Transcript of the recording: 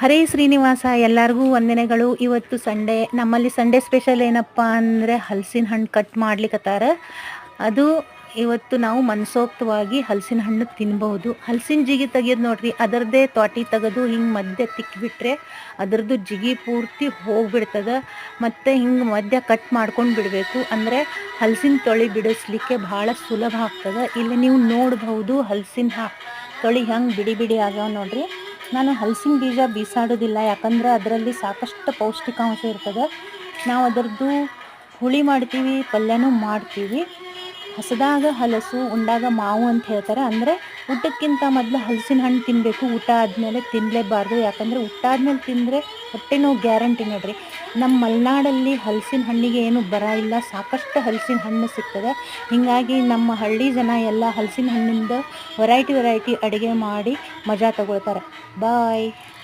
ಹರೇ ಶ್ರೀನಿವಾಸ ಎಲ್ಲರಿಗೂ ವಂದನೆಗಳು. ಇವತ್ತು ಸಂಡೇ, ನಮ್ಮಲ್ಲಿ ಸಂಡೇ ಸ್ಪೆಷಲ್ ಏನಪ್ಪ ಅಂದರೆ ಹಲಸಿನ ಹಣ್ಣು ಕಟ್ ಮಾಡ್ಲಿಕ್ಕತ್ತಾರ. ಅದು ಇವತ್ತು ನಾವು ಮನಸೋಕ್ತವಾಗಿ ಹಲಸಿನ ಹಣ್ಣು ತಿನ್ಬಹುದು. ಹಲಸಿನ ಜಿಗಿ ತೆಗಿಯೋದು ನೋಡ್ರಿ, ಅದರದ್ದೇ ತ್ವಾಟಿ ತೆಗೆದು ಹಿಂಗೆ ಮಧ್ಯೆ ತಿಕ್ಕಿಬಿಟ್ರೆ ಅದರದ್ದು ಜಿಗಿ ಪೂರ್ತಿ ಹೋಗ್ಬಿಡ್ತದೆ. ಮತ್ತು ಹಿಂಗೆ ಮಧ್ಯ ಕಟ್ ಮಾಡ್ಕೊಂಡು ಬಿಡಬೇಕು, ಅಂದರೆ ಹಲಸಿನ ತೊಳಿ ಬಿಡಿಸ್ಲಿಕ್ಕೆ ಭಾಳ ಸುಲಭ ಆಗ್ತದೆ. ಇಲ್ಲಿ ನೀವು ನೋಡ್ಬಹುದು ಹಲಸಿನ ತೊಳಿ ಹೆಂಗೆ ಬಿಡಿ ಬಿಡಿ ಆಗ್ಯಾವ ನೋಡ್ರಿ. ನಾನು ಹಲಸಿನ ಬೀಜ ಬೀಸಾಡೋದಿಲ್ಲ, ಯಾಕಂದ್ರೆ ಅದರಲ್ಲಿ ಸಾಕಷ್ಟು ಪೌಷ್ಟಿಕಾಂಶ ಇರ್ತದೆ. ನಾವು ಅದರದ್ದು ಹುಳಿ ಮಾಡ್ತೀವಿ, ಪಲ್ಯನೂ ಮಾಡ್ತೀವಿ. ಹಸದಾಗ ಹಲಸು ಉಂಡಾಗ ಮಾವು ಅಂತ ಹೇಳ್ತಾರೆ. ಅಂದರೆ ಊಟಕ್ಕಿಂತ ಮೊದಲು ಹಲಸಿನ ಹಣ್ಣು ತಿನ್ನಬೇಕು, ಊಟ ಆದಮೇಲೆ ತಿನ್ನಲೇಬಾರ್ದು. ಯಾಕಂದರೆ ಊಟ ಆದಮೇಲೆ ತಿಂದರೆ ಹೊಟ್ಟೆ ನೋವು ಗ್ಯಾರಂಟಿ ನೋಡ್ರಿ. ನಮ್ಮ ಮಲೆನಾಡಲ್ಲಿ ಹಲಸಿನ ಹಣ್ಣಿಗೆ ಏನು ಬರ ಇಲ್ಲ, ಸಾಕಷ್ಟು ಹಲಸಿನ ಹಣ್ಣು ಸಿಗ್ತದೆ. ಹೀಗಾಗಿ ನಮ್ಮ ಹಳ್ಳಿ ಜನ ಎಲ್ಲ ಹಲಸಿನ ಹಣ್ಣಿಂದ ವೆರೈಟಿ ಅಡುಗೆ ಮಾಡಿ ಮಜಾ ತಗೊಳ್ತಾರೆ. ಬಾಯ್.